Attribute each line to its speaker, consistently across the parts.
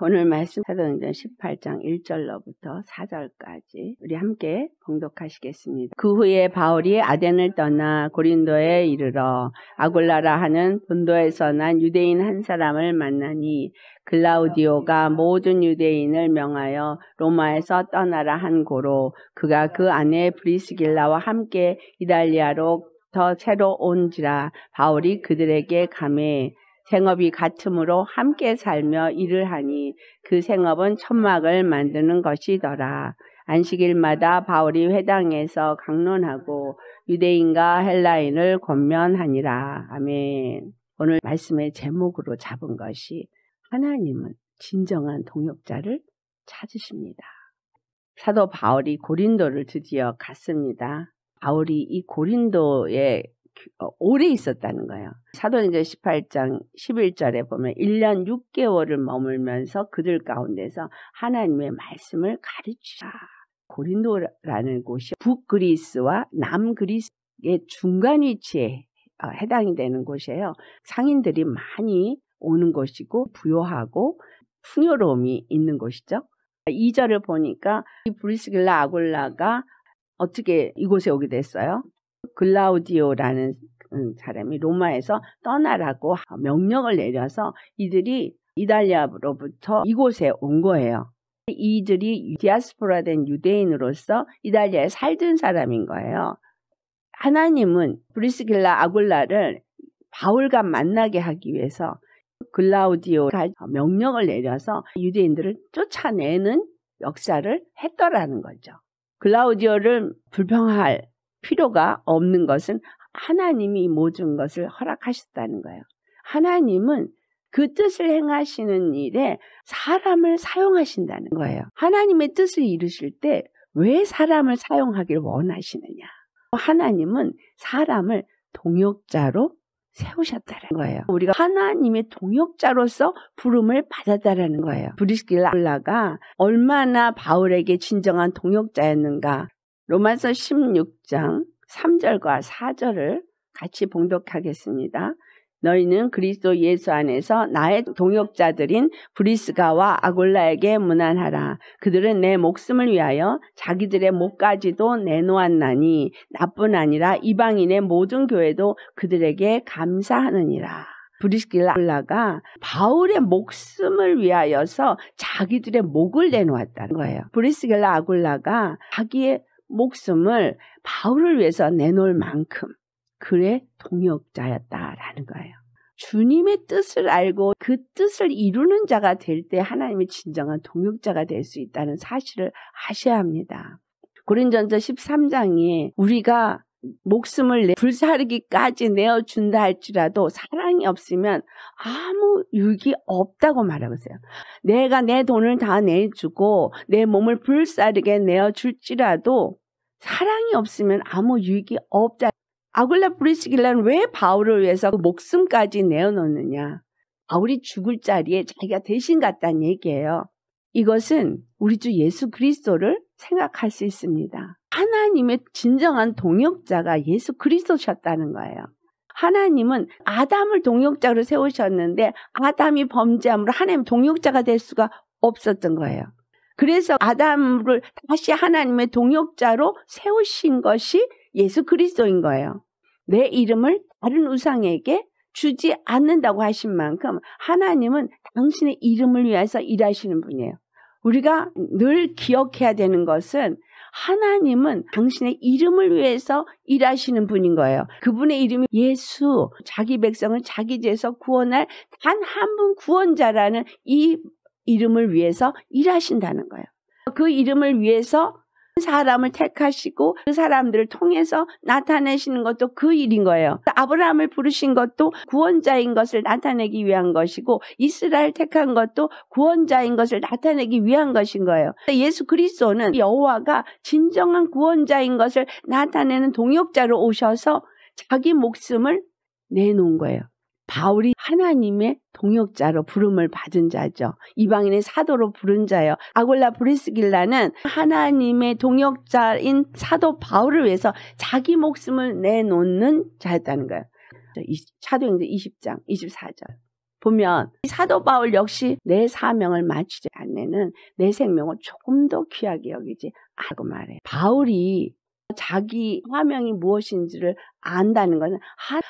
Speaker 1: 오늘 말씀 사도행전 18장 1절로부터 4절까지 우리 함께 봉독하시겠습니다. 그 후에 바울이 아덴을 떠나 고린도에 이르러 아굴라라 하는 본도에서 난 유대인 한 사람을 만나니 글라우디오가 모든 유대인을 명하여 로마에서 떠나라 한 고로 그가 그 안에 브리스길라와 함께 이달리아로부터 새로 온지라 바울이 그들에게 가매 생업이 같으므로 함께 살며 일을 하니 그 생업은 천막을 만드는 것이더라. 안식일마다 바울이 회당에서 강론하고 유대인과 헬라인을 권면하니라. 아멘. 오늘 말씀의 제목으로 잡은 것이 하나님은 진정한 동역자를 찾으십니다. 사도 바울이 고린도를 드디어 갔습니다. 바울이 이 고린도에 오래 있었다는 거예요. 사도행전 18장 11절에 보면 1년 6개월을 머물면서 그들 가운데서 하나님의 말씀을 가르치라. 고린도라는 곳이 북그리스와 남그리스의 중간 위치에 해당이 되는 곳이에요. 상인들이 많이 오는 곳이고 부요하고 풍요로움이 있는 곳이죠. 2절을 보니까 이 브리스길라 아굴라가 어떻게 이곳에 오게 됐어요? 글라우디오라는 사람이 로마에서 떠나라고 명령을 내려서 이들이 이달리아로부터 이곳에 온 거예요. 이들이 디아스포라 된 유대인으로서 이달리아에 살던 사람인 거예요. 하나님은 브리스길라 아굴라를 바울과 만나게 하기 위해서 글라우디오가 명령을 내려서 유대인들을 쫓아내는 역사를 했더라는 거죠. 글라우디오를 불평할 필요가 없는 것은 하나님이 모든 것을 허락하셨다는 거예요. 하나님은 그 뜻을 행하시는 일에 사람을 사용하신다는 거예요. 하나님의 뜻을 이루실 때 왜 사람을 사용하길 원하시느냐? 하나님은 사람을 동역자로 세우셨다는 거예요. 우리가 하나님의 동역자로서 부름을 받았다는 거예요. 브리스길라가 얼마나 바울에게 진정한 동역자였는가? 로마서 16장 3절과 4절을 같이 봉독하겠습니다. 너희는 그리스도 예수 안에서 나의 동역자들인 브리스가와 아굴라에게 문안하라. 그들은 내 목숨을 위하여 자기들의 목까지도 내놓았나니 나뿐 아니라 이방인의 모든 교회도 그들에게 감사하느니라. 브리스길라가 바울의 목숨을 위하여서 자기들의 목을 내놓았다는 거예요. 브리스길라 아굴라가 자기의 목숨을 바울을 위해서 내놓을 만큼 그의 동역자였다라는 거예요. 주님의 뜻을 알고 그 뜻을 이루는 자가 될 때 하나님의 진정한 동역자가 될 수 있다는 사실을 아셔야 합니다. 고린전서 13장에 우리가 목숨을 불사르기까지 내어준다 할지라도 사랑이 없으면 아무 유익이 없다고 말하고 있어요. 내가 내 돈을 다 내주고 내 몸을 불사르게 내어줄지라도 사랑이 없으면 아무 유익이 없다. 아굴라 브리스길라는 왜 바울을 위해서 그 목숨까지 내어놓느냐? 바울이 죽을 자리에 자기가 대신 갔다는 얘기예요. 이것은 우리 주 예수 그리스도를 생각할 수 있습니다. 하나님의 진정한 동역자가 예수 그리스도셨다는 거예요. 하나님은 아담을 동역자로 세우셨는데 아담이 범죄함으로 하나님 동역자가 될 수가 없었던 거예요. 그래서 아담을 다시 하나님의 동역자로 세우신 것이 예수 그리스도인 거예요. 내 이름을 다른 우상에게 주지 않는다고 하신 만큼 하나님은 당신의 이름을 위해서 일하시는 분이에요. 우리가 늘 기억해야 되는 것은 하나님은 당신의 이름을 위해서 일하시는 분인 거예요. 그분의 이름이 예수, 자기 백성을 자기 죄에서 구원할 단 한 분 구원자라는 이 이름을 위해서 일하신다는 거예요. 그 이름을 위해서 사람을 택하시고 그 사람들을 통해서 나타내시는 것도 그 일인 거예요. 아브라함을 부르신 것도 구원자인 것을 나타내기 위한 것이고 이스라엘 택한 것도 구원자인 것을 나타내기 위한 것인 거예요. 예수 그리스도는 여호와가 진정한 구원자인 것을 나타내는 동역자로 오셔서 자기 목숨을 내놓은 거예요. 바울이 하나님의 동역자로 부름을 받은 자죠. 이방인의 사도로 부른 자예요. 아굴라 브리스길라는 하나님의 동역자인 사도 바울을 위해서 자기 목숨을 내놓는 자였다는 거예요. 사도행전 20장 24절 보면 사도 바울 역시 내 사명을 마치지 않으면 내 생명을 조금 더 귀하게 여기지 하고 말해요. 바울이 자기 화명이 무엇인지를 안다는 것은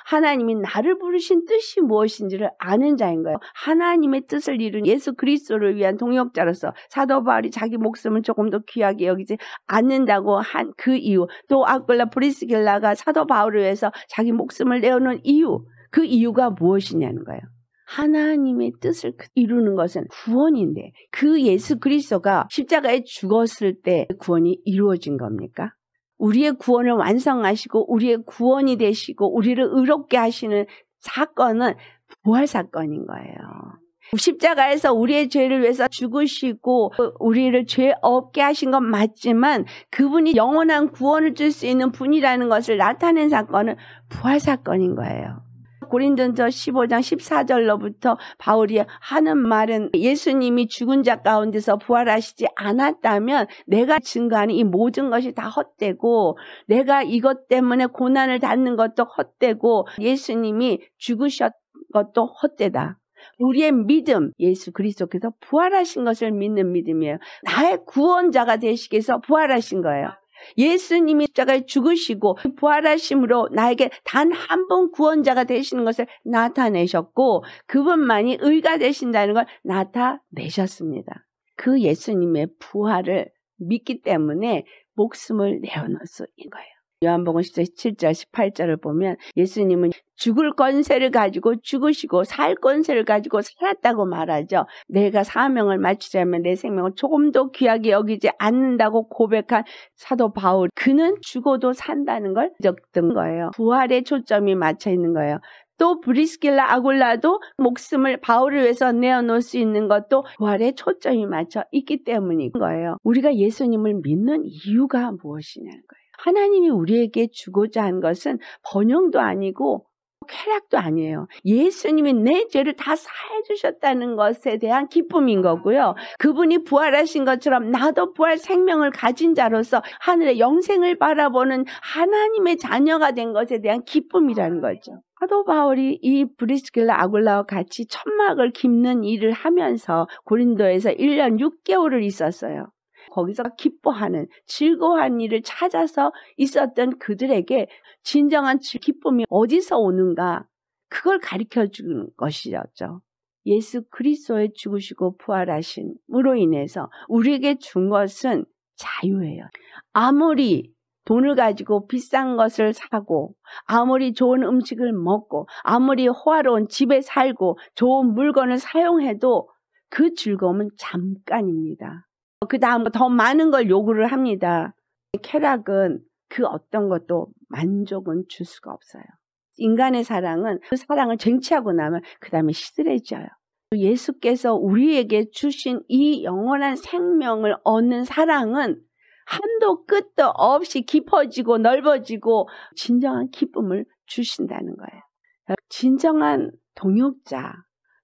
Speaker 1: 하나님이 나를 부르신 뜻이 무엇인지를 아는 자인 거예요. 하나님의 뜻을 이룬 예수 그리스도를 위한 동역자로서 사도 바울이 자기 목숨을 조금 더 귀하게 여기지 않는다고 한 그 이유, 또 아굴라 브리스길라가 사도 바울을 위해서 자기 목숨을 내어놓은 이유, 그 이유가 무엇이냐는 거예요. 하나님의 뜻을 이루는 것은 구원인데 그 예수 그리스도가 십자가에 죽었을 때 구원이 이루어진 겁니까? 우리의 구원을 완성하시고 우리의 구원이 되시고 우리를 의롭게 하시는 사건은 부활 사건인 거예요. 십자가에서 우리의 죄를 위해서 죽으시고 우리를 죄 없게 하신 건 맞지만 그분이 영원한 구원을 줄 수 있는 분이라는 것을 나타낸 사건은 부활 사건인 거예요. 고린도전서 15장 14절로부터 바울이 하는 말은 예수님이 죽은 자 가운데서 부활하시지 않았다면 내가 증거하는 이 모든 것이 다 헛되고 내가 이것 때문에 고난을 받는 것도 헛되고 예수님이 죽으셨 것도 헛되다. 우리의 믿음, 예수 그리스도께서 부활하신 것을 믿는 믿음이에요. 나의 구원자가 되시기 위해서 부활하신 거예요. 예수님이 십자가에 죽으시고 부활하심으로 나에게 단 한 번 구원자가 되시는 것을 나타내셨고 그분만이 의가 되신다는 걸 나타내셨습니다. 그 예수님의 부활을 믿기 때문에 목숨을 내어놓을 수 있는 거예요. 요한복음 7절 18절을 보면 예수님은 죽을 권세를 가지고 죽으시고 살 권세를 가지고 살았다고 말하죠. 내가 사명을 마치자면 내 생명을 조금 더 귀하게 여기지 않는다고 고백한 사도 바울, 그는 죽어도 산다는 걸 적던 거예요. 부활에 초점이 맞춰 있는 거예요. 또 브리스길라 아굴라도 목숨을 바울을 위해서 내어놓을 수 있는 것도 부활에 초점이 맞춰 있기 때문인 거예요. 우리가 예수님을 믿는 이유가 무엇이냐는 거예요. 하나님이 우리에게 주고자 한 것은 번영도 아니고 쾌락도 아니에요. 예수님이 내 죄를 다 사해주셨다는 것에 대한 기쁨인 거고요. 그분이 부활하신 것처럼 나도 부활 생명을 가진 자로서 하늘의 영생을 바라보는 하나님의 자녀가 된 것에 대한 기쁨이라는 거죠. 사도 바울이 이 브리스길라 아굴라와 같이 천막을 깁는 일을 하면서 고린도에서 1년 6개월을 있었어요. 거기서 기뻐하는 즐거워하는 일을 찾아서 있었던 그들에게 진정한 기쁨이 어디서 오는가, 그걸 가르쳐주는 것이었죠. 예수 그리스도의 죽으시고 부활하심으로 인해서 우리에게 준 것은 자유예요. 아무리 돈을 가지고 비싼 것을 사고 아무리 좋은 음식을 먹고 아무리 호화로운 집에 살고 좋은 물건을 사용해도 그 즐거움은 잠깐입니다. 그 다음 더 많은 걸 요구를 합니다. 쾌락은 그 어떤 것도 만족은 줄 수가 없어요. 인간의 사랑은 그 사랑을 쟁취하고 나면 그 다음에 시들해져요. 예수께서 우리에게 주신 이 영원한 생명을 얻는 사랑은 한도 끝도 없이 깊어지고 넓어지고 진정한 기쁨을 주신다는 거예요. 진정한 동역자,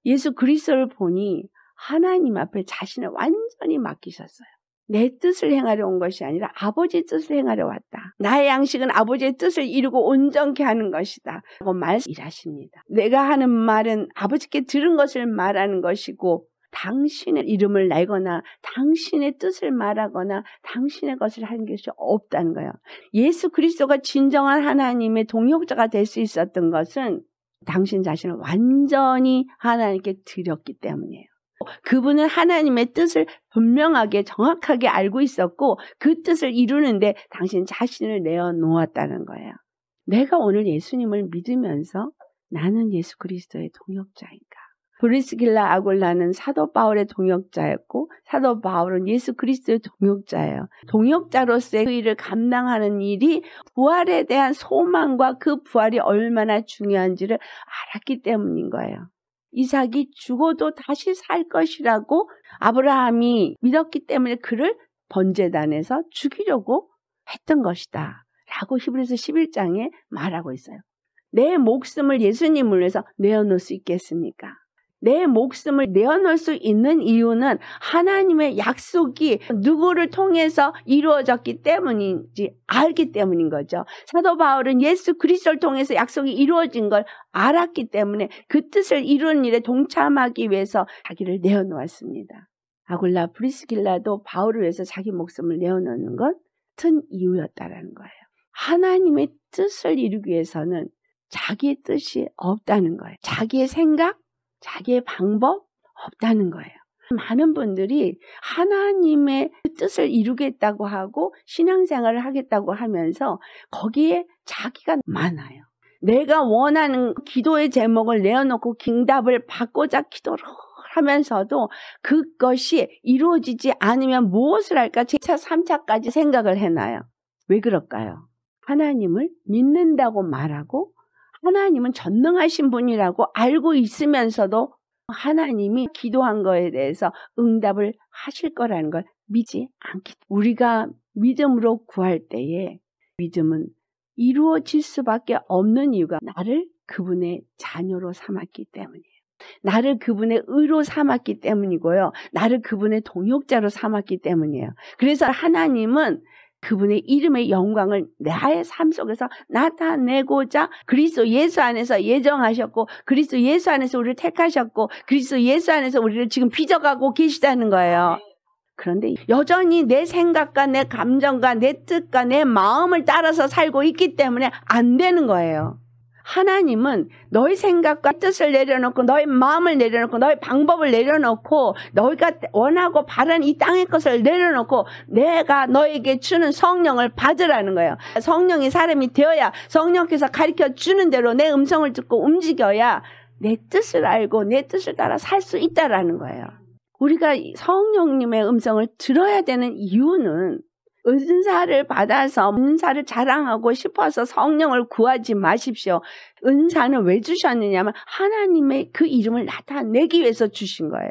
Speaker 1: 예수 그리스도를 보니 하나님 앞에 자신을 완전히 맡기셨어요. 내 뜻을 행하려 온 것이 아니라 아버지의 뜻을 행하려 왔다. 나의 양식은 아버지의 뜻을 이루고 온전케 하는 것이다 라고 말씀하십니다. 내가 하는 말은 아버지께 들은 것을 말하는 것이고 당신의 이름을 내거나 당신의 뜻을 말하거나 당신의 것을 하는 것이 없다는 거예요. 예수 그리스도가 진정한 하나님의 동역자가 될 수 있었던 것은 당신 자신을 완전히 하나님께 드렸기 때문이에요. 그분은 하나님의 뜻을 분명하게 정확하게 알고 있었고 그 뜻을 이루는데 당신 자신을 내어놓았다는 거예요. 내가 오늘 예수님을 믿으면서 나는 예수 그리스도의 동역자인가? 브리스길라 아굴라는 사도 바울의 동역자였고 사도 바울은 예수 그리스도의 동역자예요. 동역자로서의 그 일을 감당하는 일이 부활에 대한 소망과 그 부활이 얼마나 중요한지를 알았기 때문인 거예요. 이삭이 죽어도 다시 살 것이라고 아브라함이 믿었기 때문에 그를 번제단에서 죽이려고 했던 것이다 라고 히브리서 11장에 말하고 있어요. 내 목숨을 예수님을 위해서 내어놓을 수 있겠습니까? 내 목숨을 내어놓을 수 있는 이유는 하나님의 약속이 누구를 통해서 이루어졌기 때문인지 알기 때문인 거죠. 사도 바울은 예수 그리스도를 통해서 약속이 이루어진 걸 알았기 때문에 그 뜻을 이루는 일에 동참하기 위해서 자기를 내어놓았습니다. 아굴라 브리스길라도 바울을 위해서 자기 목숨을 내어놓는 건 같은 이유였다라는 거예요. 하나님의 뜻을 이루기 위해서는 자기의 뜻이 없다는 거예요. 자기의 생각, 자기의 방법 없다는 거예요. 많은 분들이 하나님의 뜻을 이루겠다고 하고 신앙생활을 하겠다고 하면서 거기에 자기가 많아요. 내가 원하는 기도의 제목을 내어놓고 응답을 받고자 기도를 하면서도 그것이 이루어지지 않으면 무엇을 할까 2차, 3차까지 생각을 해놔요. 왜 그럴까요? 하나님을 믿는다고 말하고 하나님은 전능하신 분이라고 알고 있으면서도 하나님이 기도한 거에 대해서 응답을 하실 거라는 걸 믿지 않기 때문에 우리가 믿음으로 구할 때에 믿음은 이루어질 수밖에 없는 이유가 나를 그분의 자녀로 삼았기 때문이에요. 나를 그분의 의로 삼았기 때문이고요. 나를 그분의 동역자로 삼았기 때문이에요. 그래서 하나님은 그분의 이름의 영광을 나의 삶 속에서 나타내고자 그리스도 예수 안에서 예정하셨고 그리스도 예수 안에서 우리를 택하셨고 그리스도 예수 안에서 우리를 지금 빚어가고 계시다는 거예요. 그런데 여전히 내 생각과 내 감정과 내 뜻과 내 마음을 따라서 살고 있기 때문에 안 되는 거예요. 하나님은 너의 생각과 뜻을 내려놓고 너의 마음을 내려놓고 너의 방법을 내려놓고 너희가 원하고 바라는 이 땅의 것을 내려놓고 내가 너에게 주는 성령을 받으라는 거예요. 성령이 사람이 되어야 성령께서 가르쳐 주는 대로 내 음성을 듣고 움직여야 내 뜻을 알고 내 뜻을 따라 살 수 있다라는 거예요. 우리가 성령님의 음성을 들어야 되는 이유는 은사를 받아서 은사를 자랑하고 싶어서 성령을 구하지 마십시오. 은사는 왜 주셨느냐면 하나님의 그 이름을 나타내기 위해서 주신 거예요.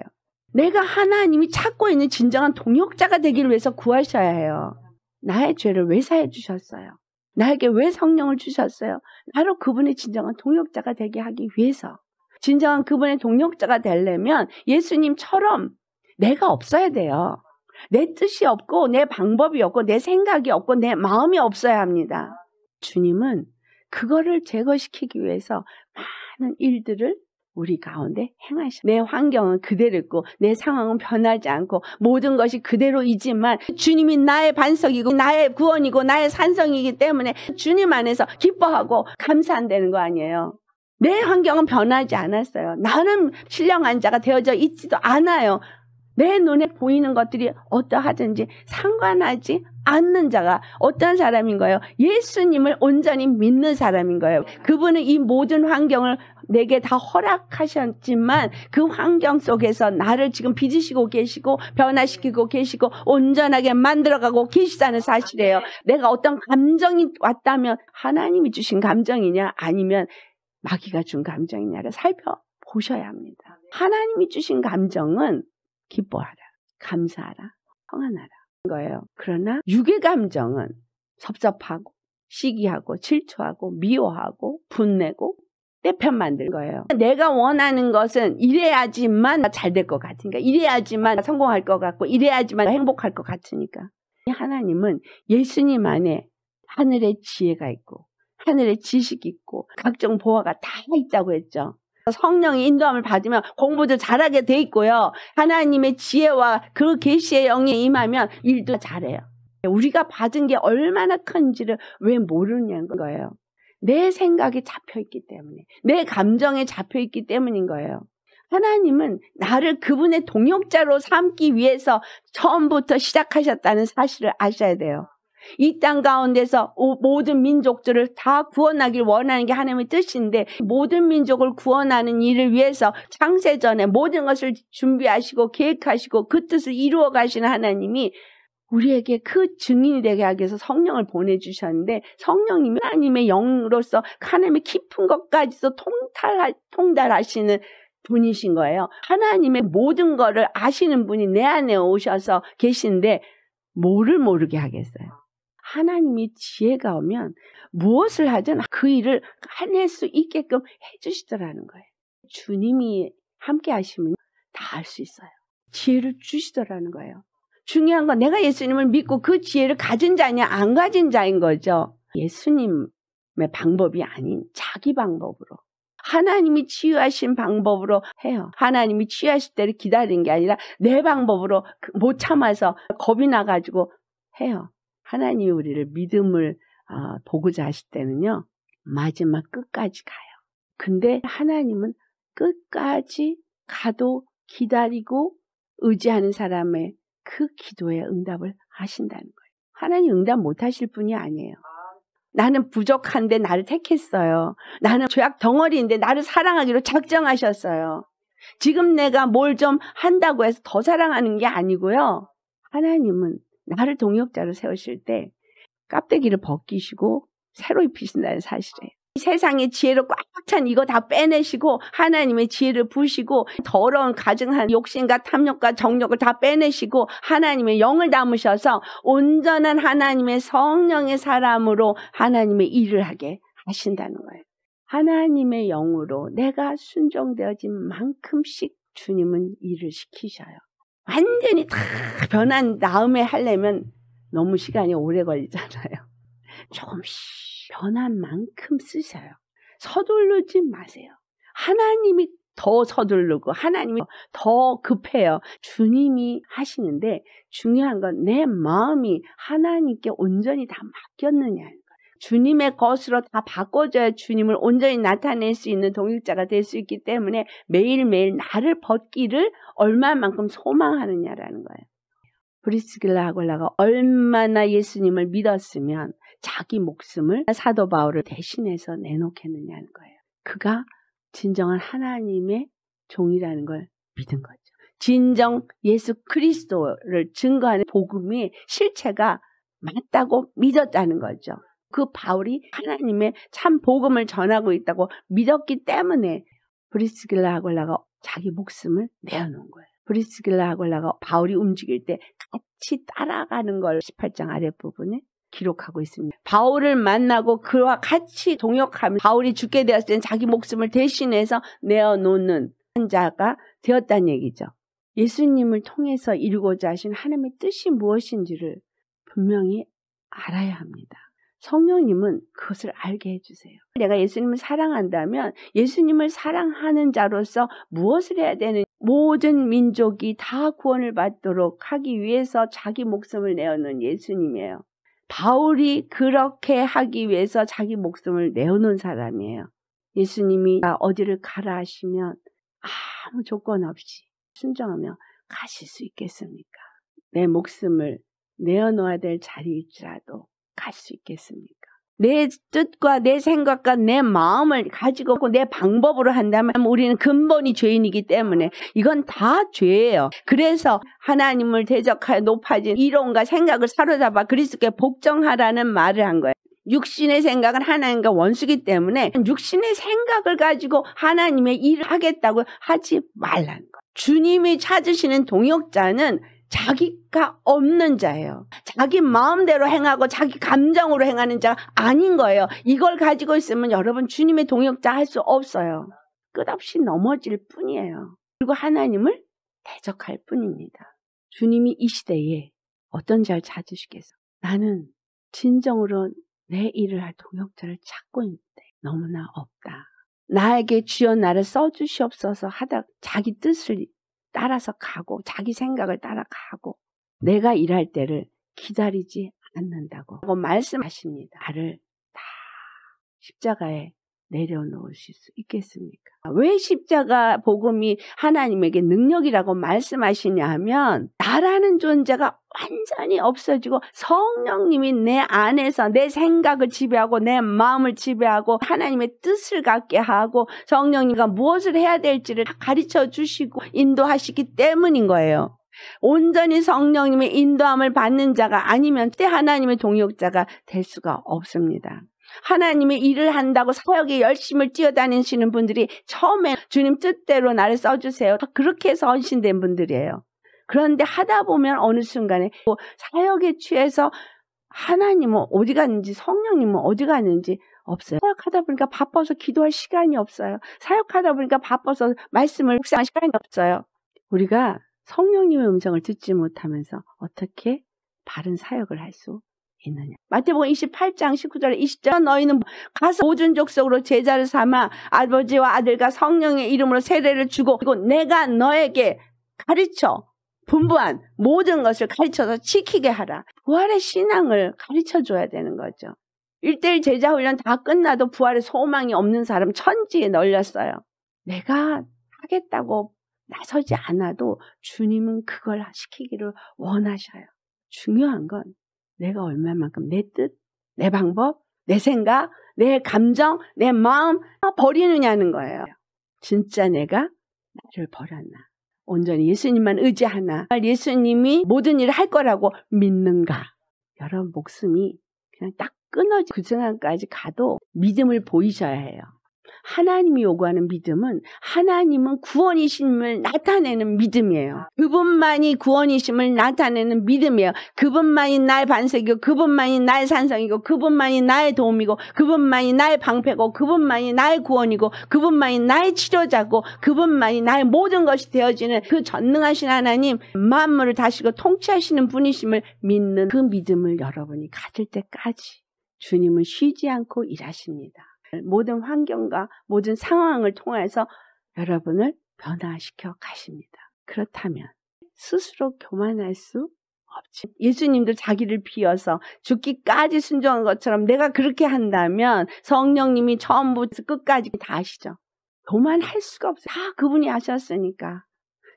Speaker 1: 내가 하나님이 찾고 있는 진정한 동역자가 되기를 위해서 구하셔야 해요. 나의 죄를 왜 사해 주셨어요? 나에게 왜 성령을 주셨어요? 바로 그분의 진정한 동역자가 되게 하기 위해서. 진정한 그분의 동역자가 되려면 예수님처럼 내가 없어야 돼요. 내 뜻이 없고 내 방법이 없고 내 생각이 없고 내 마음이 없어야 합니다. 주님은 그거를 제거시키기 위해서 많은 일들을 우리 가운데 행하시고 내 환경은 그대로 있고 내 상황은 변하지 않고 모든 것이 그대로이지만 주님이 나의 반석이고 나의 구원이고 나의 산성이기 때문에 주님 안에서 기뻐하고 감사한다는 거 아니에요. 내 환경은 변하지 않았어요. 나는 신령한 자가 되어져 있지도 않아요. 내 눈에 보이는 것들이 어떠하든지 상관하지 않는 자가 어떤 사람인 거예요? 예수님을 온전히 믿는 사람인 거예요. 그분은 이 모든 환경을 내게 다 허락하셨지만 그 환경 속에서 나를 지금 빚으시고 계시고 변화시키고 계시고 온전하게 만들어가고 계시다는 사실이에요. 내가 어떤 감정이 왔다면 하나님이 주신 감정이냐 아니면 마귀가 준 감정이냐를 살펴보셔야 합니다. 하나님이 주신 감정은 기뻐하라, 감사하라, 평안하라 거예요. 그러나 육의 감정은 섭섭하고 시기하고 질투하고 미워하고 분내고 내 편 만들 거예요. 내가 원하는 것은 이래야지만 잘 될 것 같으니까 이래야지만 성공할 것 같고 이래야지만 행복할 것 같으니까 하나님은 예수님 안에 하늘의 지혜가 있고 하늘의 지식이 있고 각종 보화가 다 있다고 했죠. 성령의 인도함을 받으면 공부도 잘하게 돼 있고요. 하나님의 지혜와 그 계시의 영이 임하면 일도 잘해요. 우리가 받은 게 얼마나 큰지를 왜 모르냐는 거예요. 내 생각에 잡혀있기 때문에 내 감정에 잡혀있기 때문인 거예요. 하나님은 나를 그분의 동역자로 삼기 위해서 처음부터 시작하셨다는 사실을 아셔야 돼요. 이 땅 가운데서 모든 민족들을 다 구원하길 원하는 게 하나님의 뜻인데 모든 민족을 구원하는 일을 위해서 창세전에 모든 것을 준비하시고 계획하시고 그 뜻을 이루어 가시는 하나님이 우리에게 그 증인이 되게 하기 위해서 성령을 보내주셨는데 성령님이 하나님의 영으로서 하나님의 깊은 것까지도 통달하시는 분이신 거예요. 하나님의 모든 것을 아시는 분이 내 안에 오셔서 계신데 뭐를 모르게 하겠어요. 하나님이 지혜가 오면 무엇을 하든 그 일을 해낼 수 있게끔 해주시더라는 거예요. 주님이 함께 하시면 다 할 수 있어요. 지혜를 주시더라는 거예요. 중요한 건 내가 예수님을 믿고 그 지혜를 가진 자냐 안 가진 자인 거죠. 예수님의 방법이 아닌 자기 방법으로. 하나님이 치유하신 방법으로 해요. 하나님이 치유하실 때를 기다리는 게 아니라 내 방법으로 못 참아서 겁이 나가지고 해요. 하나님이 우리를 믿음을 보고자 하실 때는요. 마지막 끝까지 가요. 근데 하나님은 끝까지 가도 기다리고 의지하는 사람의 그 기도에 응답을 하신다는 거예요. 하나님 응답 못 하실 분이 아니에요. 나는 부족한데 나를 택했어요. 나는 죄악 덩어리인데 나를 사랑하기로 작정하셨어요. 지금 내가 뭘 좀 한다고 해서 더 사랑하는 게 아니고요. 하나님은 나를 동역자로 세우실 때 껍데기를 벗기시고 새로 입히신다는 사실이에요. 세상의 지혜로 꽉 찬 이거 다 빼내시고 하나님의 지혜를 부으시고 더러운 가증한 욕심과 탐욕과 정욕을 다 빼내시고 하나님의 영을 담으셔서 온전한 하나님의 성령의 사람으로 하나님의 일을 하게 하신다는 거예요. 하나님의 영으로 내가 순종되어진 만큼씩 주님은 일을 시키셔요. 완전히 다 변한 다음에 하려면 너무 시간이 오래 걸리잖아요. 조금씩 변한 만큼 쓰셔요. 서두르지 마세요. 하나님이 더 서두르고 하나님이 더 급해요. 주님이 하시는데 중요한 건 내 마음이 하나님께 온전히 다 맡겼느냐는 거예요. 주님의 것으로 다 바꿔줘야 주님을 온전히 나타낼 수 있는 동역자가 될 수 있기 때문에 매일매일 나를 벗기를 얼마만큼 소망하느냐라는 거예요. 브리스길라 아굴라가 얼마나 예수님을 믿었으면 자기 목숨을 사도 바울을 대신해서 내놓겠느냐는 거예요. 그가 진정한 하나님의 종이라는 걸 믿은 거죠. 진정 예수 그리스도를 증거하는 복음의 실체가 맞다고 믿었다는 거죠. 그 바울이 하나님의 참 복음을 전하고 있다고 믿었기 때문에 브리스길라 아굴라가 자기 목숨을 내어놓은 거예요. 브리스길라 아굴라가 바울이 움직일 때 같이 따라가는 걸 18장 아랫부분에 기록하고 있습니다. 바울을 만나고 그와 같이 동역하며 바울이 죽게 되었을 때는 자기 목숨을 대신해서 내어놓는 자가 되었다는 얘기죠. 예수님을 통해서 이루고자 하신 하나님의 뜻이 무엇인지를 분명히 알아야 합니다. 성령님은 그것을 알게 해주세요. 내가 예수님을 사랑한다면 예수님을 사랑하는 자로서 무엇을 해야 되는 모든 민족이 다 구원을 받도록 하기 위해서 자기 목숨을 내어놓은 예수님이에요. 바울이 그렇게 하기 위해서 자기 목숨을 내어놓은 사람이에요. 예수님이 어디를 가라 하시면 아무 조건 없이 순종하며 가실 수 있겠습니까? 내 목숨을 내어놓아야 될 자리일지라도 갈 수 있겠습니까? 내 뜻과 내 생각과 내 마음을 가지고 내 방법으로 한다면 우리는 근본이 죄인이기 때문에 이건 다 죄예요. 그래서 하나님을 대적하여 높아진 이론과 생각을 사로잡아 그리스도께 복종하라는 말을 한 거예요. 육신의 생각은 하나님과 원수기 때문에 육신의 생각을 가지고 하나님의 일을 하겠다고 하지 말라는 거예요. 주님이 찾으시는 동역자는 자기가 없는 자예요. 자기 마음대로 행하고 자기 감정으로 행하는 자가 아닌 거예요. 이걸 가지고 있으면 여러분 주님의 동역자 할 수 없어요. 끝없이 넘어질 뿐이에요. 그리고 하나님을 대적할 뿐입니다. 주님이 이 시대에 어떤 자를 찾으시겠어? 나는 진정으로 내 일을 할 동역자를 찾고 있는데 너무나 없다. 나에게 주여 나를 써주시옵소서 하다 자기 뜻을 따라서 가고 자기 생각을 따라가고 내가 일할 때를 기다리지 않는다고 말씀하십니다. 나를 다 십자가에 내려놓으실 수 있겠습니까? 왜 십자가 복음이 하나님에게 능력이라고 말씀하시냐 하면 나라는 존재가 완전히 없어지고 성령님이 내 안에서 내 생각을 지배하고 내 마음을 지배하고 하나님의 뜻을 갖게 하고 성령님과 무엇을 해야 될지를 가르쳐 주시고 인도하시기 때문인 거예요. 온전히 성령님의 인도함을 받는 자가 아니면 때 하나님의 동역자가 될 수가 없습니다. 하나님의 일을 한다고 사역에 열심을 뛰어다니시는 분들이 처음에 주님 뜻대로 나를 써주세요. 그렇게 해서 헌신된 분들이에요. 그런데 하다 보면 어느 순간에 사역에 취해서 하나님은 어디 갔는지 성령님은 어디 갔는지 없어요. 사역하다 보니까 바빠서 기도할 시간이 없어요. 사역하다 보니까 바빠서 말씀을 묵상할 시간이 없어요. 우리가 성령님의 음성을 듣지 못하면서 어떻게 바른 사역을 할 수 있느냐. 마태복음 28장 19절에 20절 너희는 가서 모든 족속으로 제자를 삼아 아버지와 아들과 성령의 이름으로 세례를 주고 그리고 내가 너에게 가르쳐 분부한 모든 것을 가르쳐서 지키게 하라. 부활의 신앙을 가르쳐줘야 되는 거죠. 1:1 제자 훈련 다 끝나도 부활의 소망이 없는 사람 천지에 널렸어요. 내가 하겠다고 나서지 않아도 주님은 그걸 시키기를 원하셔요. 중요한 건 내가 얼마만큼 내 뜻, 내 방법, 내 생각, 내 감정, 내 마음 버리느냐는 거예요. 진짜 내가 나를 버렸나? 온전히 예수님만 의지하나? 예수님이 모든 일을 할 거라고 믿는가? 여러분 목숨이 그냥 딱 끊어지 그 순간까지 가도 믿음을 보이셔야 해요. 하나님이 요구하는 믿음은 하나님은 구원이심을 나타내는 믿음이에요. 그분만이 구원이심을 나타내는 믿음이에요. 그분만이 나의 반석이고 그분만이 나의 산성이고 그분만이 나의 도움이고 그분만이 나의 방패고 그분만이 나의 구원이고 그분만이 나의 치료자고 그분만이 나의 모든 것이 되어지는 그 전능하신 하나님 만물을 다스리고 통치하시는 분이심을 믿는 그 믿음을 여러분이 가질 때까지 주님은 쉬지 않고 일하십니다. 모든 환경과 모든 상황을 통해서 여러분을 변화시켜 가십니다. 그렇다면 스스로 교만할 수 없지. 예수님도 자기를 비워서 죽기까지 순종한 것처럼 내가 그렇게 한다면 성령님이 처음부터 끝까지 다 아시죠. 교만할 수가 없어요. 다 그분이 하셨으니까.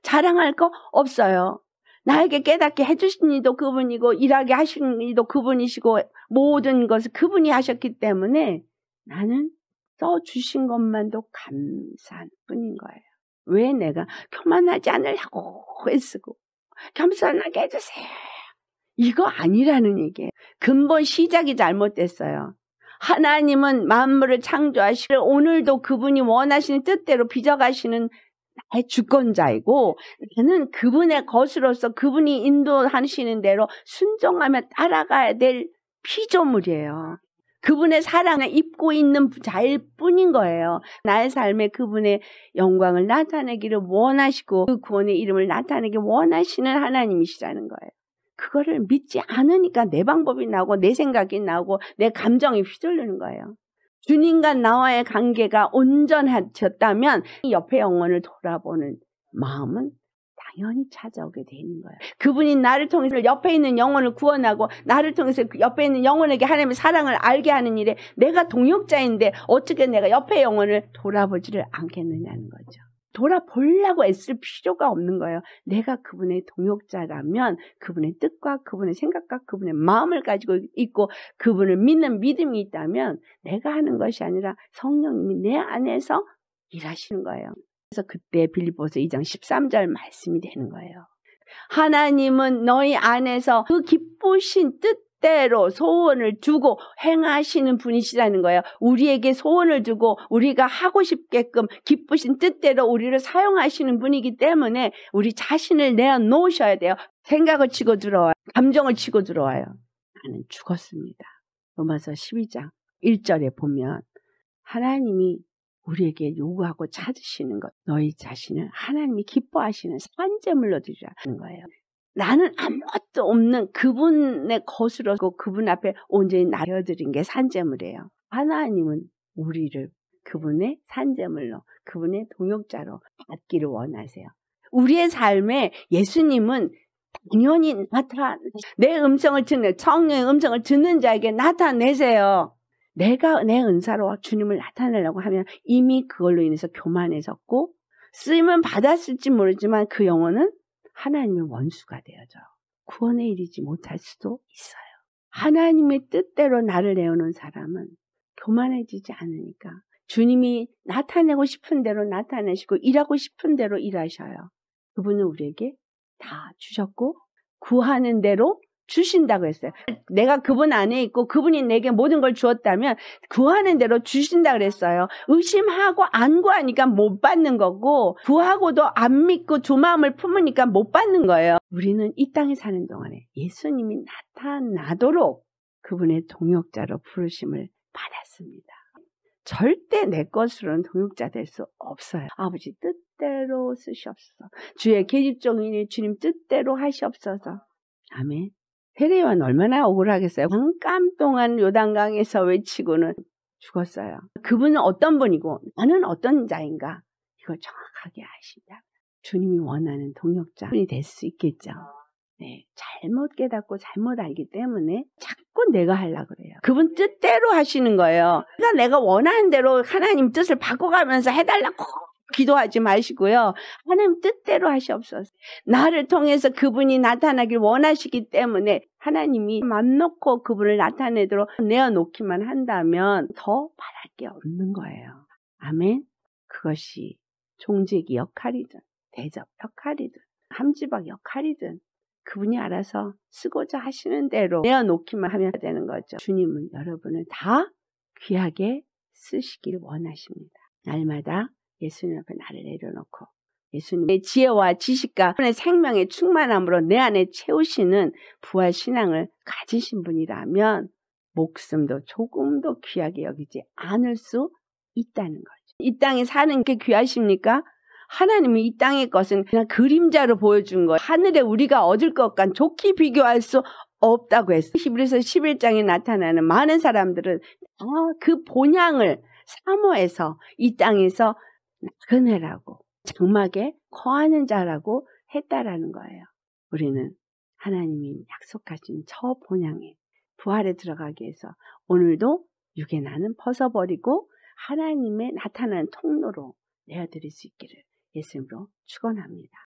Speaker 1: 자랑할 거 없어요. 나에게 깨닫게 해주신 이도 그분이고 일하게 하신 이도 그분이시고 모든 것을 그분이 하셨기 때문에 나는 써주신 것만도 감사한 뿐인 거예요. 왜 내가 교만하지 않으려고 애쓰고 겸손하게 해주세요. 이거 아니라는 얘기예요. 근본 시작이 잘못됐어요. 하나님은 만물을 창조하시고 오늘도 그분이 원하시는 뜻대로 빚어가시는 나의 주권자이고 나는 그분의 것으로서 그분이 인도하시는 대로 순종하며 따라가야 될 피조물이에요. 그분의 사랑을 입고 있는 자일 뿐인 거예요. 나의 삶에 그분의 영광을 나타내기를 원하시고 그 구원의 이름을 나타내기 원하시는 하나님이시라는 거예요. 그거를 믿지 않으니까 내 방법이 나오고 내 생각이 나오고 내 감정이 휘둘리는 거예요. 주님과 나와의 관계가 온전하셨다면 옆에 영혼을 돌아보는 마음은 당연히 찾아오게 되는 거예요. 그분이 나를 통해서 옆에 있는 영혼을 구원하고 나를 통해서 옆에 있는 영혼에게 하나님의 사랑을 알게 하는 일에 내가 동역자인데 어떻게 내가 옆에 영혼을 돌아보지를 않겠느냐는 거죠. 돌아보려고 애쓸 필요가 없는 거예요. 내가 그분의 동역자라면 그분의 뜻과 그분의 생각과 그분의 마음을 가지고 있고 그분을 믿는 믿음이 있다면 내가 하는 것이 아니라 성령님이 내 안에서 일하시는 거예요. 그래서 그때 빌립보서 2장 13절 말씀이 되는 거예요. 하나님은 너희 안에서 그 기쁘신 뜻대로 소원을 두고 행하시는 분이시라는 거예요. 우리에게 소원을 두고 우리가 하고 싶게끔 기쁘신 뜻대로 우리를 사용하시는 분이기 때문에 우리 자신을 내어놓으셔야 돼요. 생각을 치고 들어와요. 감정을 치고 들어와요. 나는 죽었습니다. 로마서 12장 1절에 보면 하나님이 우리에게 요구하고 찾으시는 것, 너희 자신을 하나님이 기뻐하시는 산제물로 드리라는 거예요. 나는 아무것도 없는 그분의 것으로 그분 앞에 온전히 나려드린 게 산제물이에요. 하나님은 우리를 그분의 산제물로, 그분의 동역자로 받기를 원하세요. 우리의 삶에 예수님은 당연히 내 음성을 듣는, 성령의 음성을 듣는 자에게 나타내세요. 내가 내 은사로 주님을 나타내려고 하면 이미 그걸로 인해서 교만해졌고 쓰임은 받았을지 모르지만 그 영혼은 하나님의 원수가 되어져요. 구원에 이르지 못할 수도 있어요. 하나님의 뜻대로 나를 내어놓은 사람은 교만해지지 않으니까 주님이 나타내고 싶은 대로 나타내시고 일하고 싶은 대로 일하셔요. 그분은 우리에게 다 주셨고 구하는 대로 주신다고 했어요. 내가 그분 안에 있고 그분이 내게 모든 걸 주었다면 구하는 대로 주신다고 그랬어요. 의심하고 안 구하니까 못 받는 거고 구하고도 안 믿고 두 마음을 품으니까 못 받는 거예요. 우리는 이 땅에 사는 동안에 예수님이 나타나도록 그분의 동역자로 부르심을 받았습니다. 절대 내 것으로는 동역자 될 수 없어요. 아버지 뜻대로 쓰시옵소서. 주의 계집종이니 주님 뜻대로 하시옵소서. 아멘. 세례요한 얼마나 억울하겠어요. 잠깐 동안 요단강에서 외치고는 죽었어요. 그분은 어떤 분이고 나는 어떤 자인가? 이걸 정확하게 아신다. 주님이 원하는 동역자분이 될 수 있겠죠. 네, 잘못 깨닫고 잘못 알기 때문에 자꾸 내가 하려고 그래요. 그분 뜻대로 하시는 거예요. 그러니까 내가 원하는 대로 하나님 뜻을 바꿔가면서 해달라고 기도하지 마시고요. 하나님 뜻대로 하시옵소서. 나를 통해서 그분이 나타나길 원하시기 때문에 하나님이 맘 놓고 그분을 나타내도록 내어놓기만 한다면 더 바랄 게 없는 거예요. 아멘. 그것이 종직이 역할이든 대접 역할이든 함지박 역할이든 그분이 알아서 쓰고자 하시는 대로 내어놓기만 하면 되는 거죠. 주님은 여러분을 다 귀하게 쓰시길 원하십니다. 날마다 예수님 앞에 나를 내려놓고 예수님의 지혜와 지식과 그분의 생명의 충만함으로 내 안에 채우시는 부활신앙을 가지신 분이라면 목숨도 조금도 귀하게 여기지 않을 수 있다는 거죠. 이 땅에 사는 게 귀하십니까? 하나님이 이 땅의 것은 그냥 그림자로 보여준 거예요. 하늘에 우리가 얻을 것과 좋게 비교할 수 없다고 했어요. 히브리서 11장에 나타나는 많은 사람들은 그 본향을 사모해서 이 땅에서 나그네라고 장막에 거하는 자라고 했다라는 거예요. 우리는 하나님이 약속하신 저 본향에 부활에 들어가기 위해서 오늘도 육의 나는 벗어버리고 하나님의 나타나는 통로로 내어드릴 수 있기를 예수님으로 축원합니다.